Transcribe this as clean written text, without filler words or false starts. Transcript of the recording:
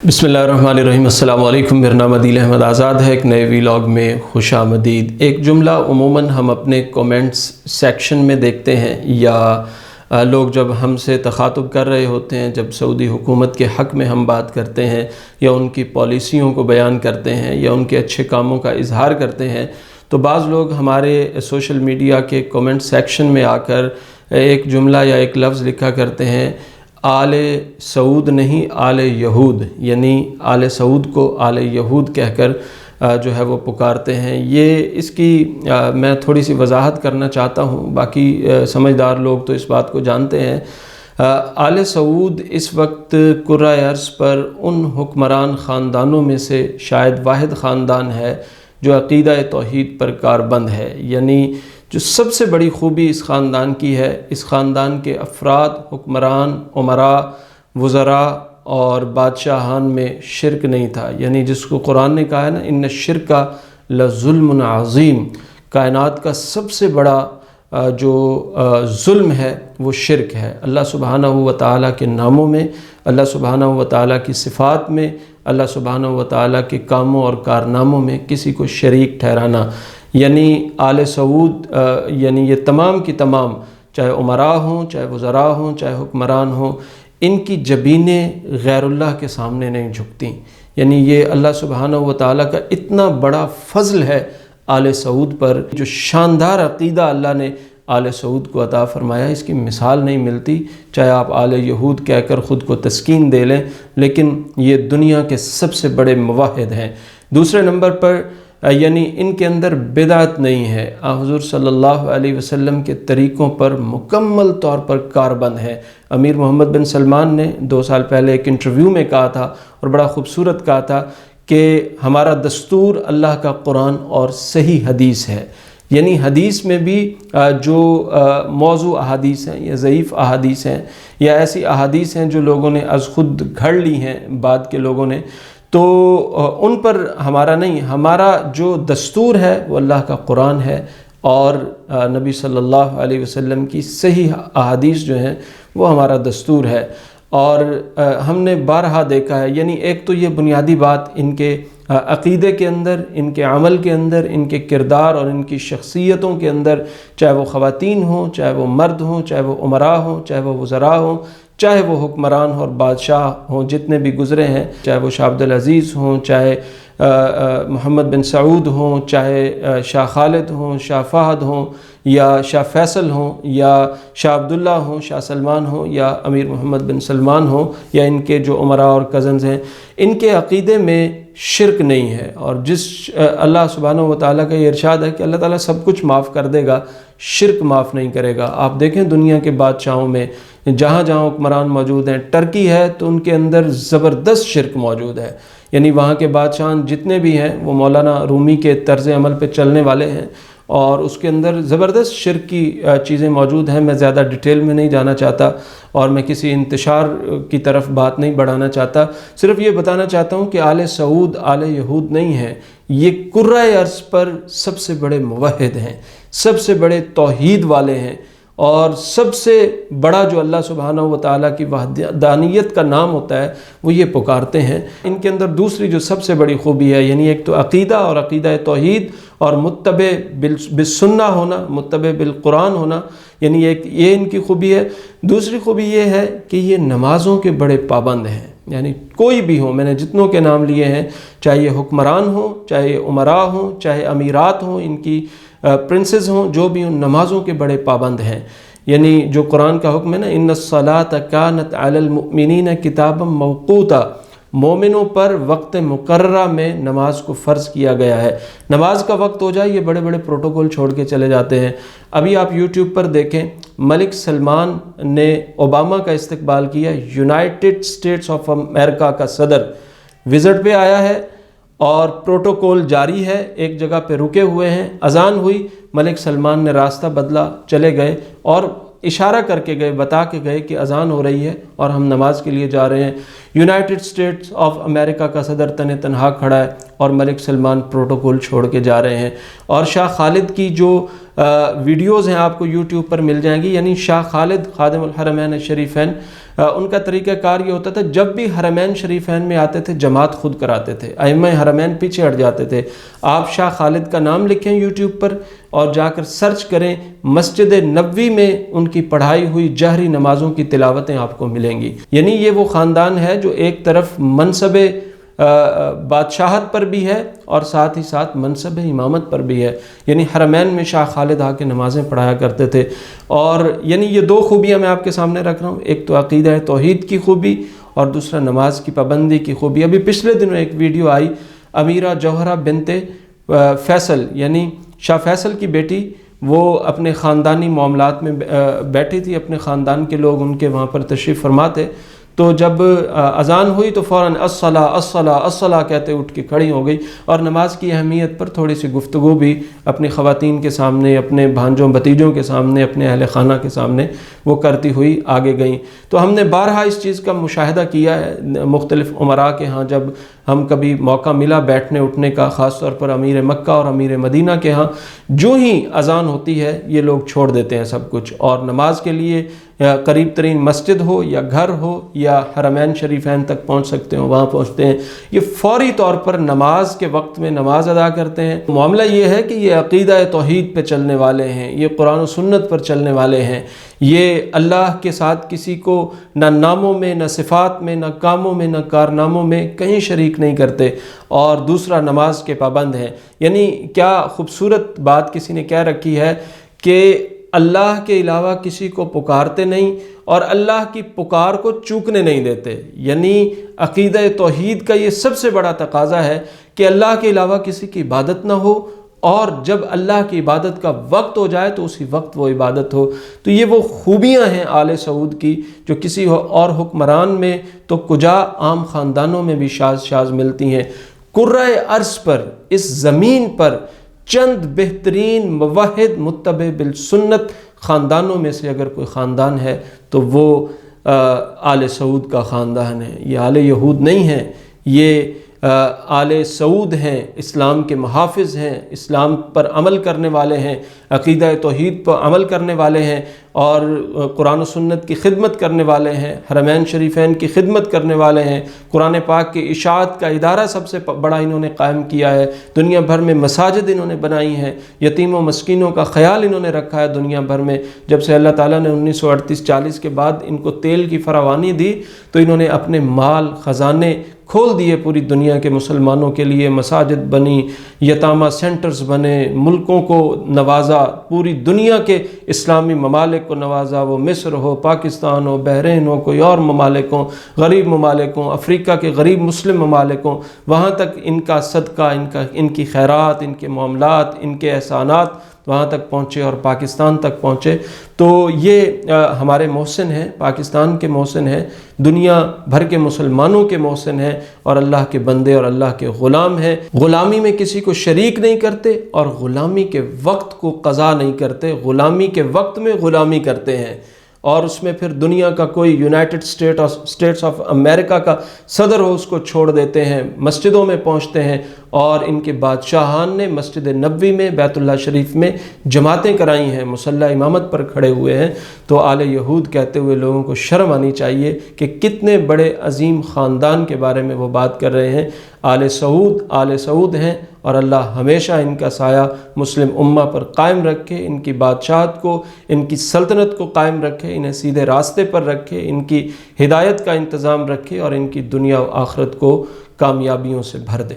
बिस्मिल्लाहिर्रहमानिर्रहीम। अस्सलाम वालेकुम। मेरा नाम अदील अहमद आज़ाद है। एक नए वीलॉग में खुश आमदीद। एक जुमला उमूमन हम अपने कमेंट्स सेक्शन में देखते हैं या लोग जब हमसे तखातुब कर रहे होते हैं, जब सऊदी हुकूमत के हक़ में हम बात करते हैं या उनकी पॉलिसियों को बयान करते हैं या उनके अच्छे कामों का इजहार करते हैं, तो बाज़ लोग हमारे सोशल मीडिया के कमेंट सेक्शन में आकर एक जुमला या एक लफ्ज़ लिखा करते हैं, आले सऊद नहीं आले यहूद, यानी आले सऊद को आले यहूद कहकर जो है वो पुकारते हैं। ये इसकी मैं थोड़ी सी वजाहत करना चाहता हूँ। बाकी समझदार लोग तो इस बात को जानते हैं। आले सऊद इस वक्त कुर्रा अर्ज़ पर उन हुक्मरान ख़ानदानों में से शायद वाहिद ख़ानदान है जो अक़ीदा तौहीद पर कारबंद है। यानी जो सबसे बड़ी खूबी इस ख़ानदान की है, इस ख़ानदान के अफराद, हुक्मरान, उमरा, वज़रा और बादशाहान में शिरक नहीं था। यानी जिसको कुरान ने कहा है ना, इन्न शिरका लज़ुल्मुन अज़ीम, कायनात का सबसे बड़ा जो जुल्म है वो शिरक है। अल्लाह सुब्हानहू व तआला के नामों में, अल्लाह सुब्हानहू व तआला की सिफ़ात में, अल्लाह सुब्हानहू व तआला के कामों और कारनामों में किसी को शरीक ठहराना। यानी आले सऊद यानी ये तमाम की तमाम, चाहे उमरा हों, चाहे वज़रा हों, चाहे हुक्मरान हों, इनकी जबीनें गैरुल्लाह के सामने नहीं झुकती। यानी ये अल्लाह सुब्हानहू व तआला का इतना बड़ा फ़ज़ल है आले सऊद पर। जो शानदार अक़ीदा अल्लाह ने आले सऊद को अता फ़रमाया, इसकी मिसाल नहीं मिलती। चाहे आप आले यहूद कहकर ख़ुद को तस्कीन दे लें, लेकिन ये दुनिया के सबसे बड़े मुवाहिद हैं। दूसरे नंबर पर यानी इनके अंदर बिदअत नहीं है, हुज़ूर सल्लल्लाहु अलैहि वसल्लम के तरीक़ों पर मुकम्मल तौर पर कारबंद है। अमीर मोहम्मद बिन सलमान ने 2 साल पहले एक इंटरव्यू में कहा था और बड़ा ख़ूबसूरत कहा था कि हमारा दस्तूर अल्लाह का कुरान और सही हदीस है। यानी हदीस में भी जो मौजू अहादीस हैं या ज़ईफ़ अहादीस हैं या ऐसी अहादीस हैं जो लोगों ने अज़ खुद घड़ ली हैं बाद के लोगों ने, तो उन पर हमारा नहीं, हमारा जो दस्तूर है वो अल्लाह का कुरान है और नबी सल्लल्लाहु अलैहि वसल्लम की सही अहादीस जो हैं वो हमारा दस्तूर है। और हमने बारहा देखा है, यानी एक तो ये बुनियादी बात इनके अक़ीदे के अंदर, इनके अमल के अंदर, इनके किरदार और इनकी शख्सियतों के अंदर, चाहे वो ख़वातीन हों, चाहे वो मर्द हों, चाहे वो उमरा हों, चाहे वो वज़रा हों, चाहे वो हुक्मरान और बादशाह हों जितने भी गुज़रे हैं, चाहे वो शाह अब्दुल अज़ीज़ हों, चाहे मोहम्मद बिन सऊद हों, चाहे शाह खालिद हों, शाह फ़हद हों या शाह फैसल हों या शाह अब्दुल्ला हों, शाह सलमान हों या अमीर मोहम्मद बिन सलमान हों या इनके जो उमरा और कज़न्स हैं, इनके अक़ीदे में शिरक नहीं है। और जिस अल्लाह सुब्हानहू व तआला का ये इरशाद है कि अल्लाह ताला सब कुछ माफ़ कर देगा, शिरक माफ़ नहीं करेगा। आप देखें दुनिया के बादशाहों में जहाँ जहाँ हुक्मरान मौजूद हैं, टर्की है तो उनके अंदर ज़बरदस्त शिरक मौजूद है। यानी वहाँ के बादशाह जितने भी हैं वो मौलाना रूमी के तर्ज़ अमल पे चलने वाले हैं और उसके अंदर ज़बरदस्त शिरक की चीज़ें मौजूद हैं। मैं ज़्यादा डिटेल में नहीं जाना चाहता और मैं किसी इंतशार की तरफ बात नहीं बढ़ाना चाहता, सिर्फ ये बताना चाहता हूँ कि आले सऊद आले यहूद नहीं है, ये कुर्रा अर्ज़ पर सबसे बड़े मुवहिद हैं, सबसे बड़े तौहीद वाले हैं और सबसे बड़ा जो अल्लाह सुब्हानहू व तआला की वहदानियत का नाम होता है वो ये पुकारते हैं। इनके अंदर दूसरी जो सबसे बड़ी खूबी है, यानी एक तो अक़ीदा और अक़ीदा तौहीद और मुत्तबे बिस्सुन्ना होना, मुत्तबे बिल कुरान होना, यानी एक ये इनकी खूबी है। दूसरी खूबी ये है कि ये नमाज़ों के बड़े पाबंद हैं। यानी कोई भी हो, मैंने जितनों के नाम लिए हैं, चाहे ये हुक्मरान हो, चाहे उमरा हों, चाहे अमीरात हों, इनकी प्रिंसेस हों, जो भी उन नमाज़ों के बड़े पाबंद हैं। यानी जो कुरान का हुक्म है ना, इन्नस्सलात कानत अलल मुमिनीन किताबम मौक़ूता, मोमिनों पर वक्त मुकर्ररा में नमाज को फ़र्ज़ किया गया है। नमाज का वक्त हो जाए ये बड़े बड़े प्रोटोकॉल छोड़ के चले जाते हैं। अभी आप यूट्यूब पर देखें, मलिक सलमान ने ओबामा का इस्तकबाल किया, यूनाइटेड स्टेट्स ऑफ अमेरिका का सदर विज़िट पे आया है और प्रोटोकॉल जारी है, एक जगह पे रुके हुए हैं। अज़ान हुई, मलिक सलमान ने रास्ता बदला, चले गए और इशारा करके गए, बता के गए कि अज़ान हो रही है और हम नमाज के लिए जा रहे हैं। यूनाइटेड स्टेट्स ऑफ अमेरिका का सदर तने तनहा खड़ा है और मलिक सलमान प्रोटोकॉल छोड़ के जा रहे हैं। और शाह खालिद की जो वीडियोज़ हैं आपको यूट्यूब पर मिल जाएंगी, यानी शाह खालिद खादिमुल हरमैन शरीफैन ان کا طریقہ کار یہ ہوتا تھا، جب بھی حرمین شریفین میں آتے تھے جماعت خود کراتے تھے، ائمہ حرمین پیچھے ہٹ جاتے تھے۔ آپ شاہ خالد کا نام لکھیں یوٹیوب پر اور جا کر سرچ کریں، مسجد نبوی میں ان کی پڑھائی ہوئی جہری نمازوں کی تلاوتیں آپ کو ملیں گی۔ یعنی یہ وہ خاندان ہے جو ایک طرف منصب بادشاہت پر بھی ہے اور ساتھ ہی ساتھ منصب امامت پر بھی ہے۔ یعنی حرمین میں شاہ خالد آ کے نمازیں پڑھایا کرتے تھے۔ اور یعنی یہ دو خوبیاں میں آپ کے سامنے رکھ رہا ہوں، ایک تو عقیدہ توحید کی خوبی اور دوسرا نماز کی پابندی کی خوبی۔ ابھی پچھلے دنوں ایک ویڈیو آئی، امیرہ جوہرہ بنت فیصل یعنی شاہ فیصل کی بیٹی، وہ اپنے خاندانی معاملات میں بیٹھی تھی، اپنے خاندان کے لوگ ان کے وہاں پر تشریف فرما تھے، تو جب اذان ہوئی تو فوراً الصلاۃ الصلاۃ الصلاۃ کہتے اٹھ کے کھڑی ہو گئی اور نماز کی اہمیت پر تھوڑی سی گفتگو بھی اپنی خواتین کے سامنے، اپنے بھانجوں بھتیجوں کے سامنے، اپنے اہل خانہ کے سامنے وہ کرتی ہوئی آگے گئیں۔ تو ہم نے بارہا اس چیز کا مشاہدہ کیا ہے مختلف امراء کے ہاں، جب ہم کبھی موقع ملا بیٹھنے اٹھنے کا، خاص طور پر امیر مکہ اور امیر مدینہ کے ہاں، جو ہی اذان ہوتی ہے یہ لوگ چھوڑ دیتے ہیں سب کچھ اور نماز کے لیے قریب ترین مسجد ہو یا گھر ہو یا حرمین شریفین تک پہنچ سکتے ہو وہاں پہنچتے ہیں، یہ فوری طور پر نماز کے وقت میں نماز ادا کرتے ہیں۔ معاملہ یہ ہے کہ یہ عقیدہ توحید پہ چلنے والے ہیں، یہ قرآن و سنت پر چلنے والے ہیں، یہ اللہ کے ساتھ کسی کو نہ ناموں میں، نہ صفات میں، نہ کاموں میں، نہ کارناموں میں کہیں شریک نہیں کرتے، اور دوسرا نماز کے پابند ہیں۔ یعنی کیا خوبصورت بات کسی نے کہہ رکھی ہے کہ اللہ کے علاوہ کسی کو پکارتے نہیں اور اللہ کی پکار کو چوکنے نہیں دیتے۔ یعنی عقیدہ توحید کا یہ سب سے بڑا تقاضا ہے کہ اللہ کے علاوہ کسی کی عبادت نہ ہو، اور جب اللہ کی عبادت کا وقت ہو جائے تو اسی وقت وہ عبادت ہو۔ تو یہ وہ خوبیاں ہیں آل سعود کی جو کسی اور حکمران میں تو کجا عام خاندانوں میں بھی شاذ شاذ ملتی ہیں۔ کرۂ ارض پر، اس زمین پر چند بہترین موحد متبع بالسنت خاندانوں میں سے اگر کوئی خاندان ہے تو وہ آل سعود کا خاندان ہے۔ یہ آل یہود نہیں ہیں، یہ آل سعود ہیں، اسلام کے محافظ ہیں، اسلام پر عمل کرنے والے ہیں، عقیدہ توحید پر عمل کرنے والے ہیں اور قرآن و سنت کی خدمت کرنے والے ہیں، حرمین شریفین کی خدمت کرنے والے ہیں، قرآن پاک کی اشاعت کا ادارہ سب سے بڑا انہوں نے قائم کیا ہے، دنیا بھر میں مساجد انہوں نے بنائی ہیں، یتیم و مسکینوں کا خیال انہوں نے رکھا ہے دنیا بھر میں۔ جب سے اللہ تعالیٰ نے 1938-40 کے بعد ان کو تیل کی فراوانی دی تو انہوں نے اپنے مال خزانے کھول دیے پوری دنیا کے مسلمانوں کے لیے، مساجد بنی، یتامہ سینٹرز بنے، ملکوں کو نوازا، پوری دنیا کے اسلامی ممالک کو نوازا، وہ مصر ہو، پاکستان ہو، بحرین ہو، کوئی اور ممالک ہوں، غریب ممالک ہوں، افریقہ کے غریب مسلم ممالک ہوں، وہاں تک ان کا صدقہ، ان کی خیرات، ان کے معاملات، ان کے احسانات وہاں تک پہنچے اور پاکستان تک پہنچے۔ تو یہ ہمارے محسن ہیں، پاکستان کے محسن ہیں، دنیا بھر کے مسلمانوں کے محسن ہیں اور اللہ کے بندے اور اللہ کے غلام ہیں۔ غلامی میں کسی کو شریک نہیں کرتے اور غلامی کے وقت کو قضا نہیں کرتے، غلامی کے وقت میں غلامی کرتے ہیں، اور اس میں پھر دنیا کا کوئی یونائٹڈ اسٹیٹس آف امریکہ کا صدر ہو اس کو چھوڑ دیتے ہیں، مسجدوں میں پہنچتے ہیں، اور ان کے بادشاہان نے مسجد نبوی میں، بیت اللہ شریف میں جماعتیں کرائی ہیں، مسلح امامت پر کھڑے ہوئے ہیں۔ تو آل یہود کہتے ہوئے لوگوں کو شرم آنی چاہیے کہ کتنے بڑے عظیم خاندان کے بارے میں وہ بات کر رہے ہیں۔ آل سعود ہیں، اور اللہ ہمیشہ ان کا سایہ مسلم امہ پر قائم رکھے، ان کی بادشاہت کو، ان کی سلطنت کو قائم رکھے، انہیں سیدھے راستے پر رکھے، ان کی ہدایت کا انتظام رکھے اور ان کی دنیا و آخرت کو کامیابیوں سے بھر دے۔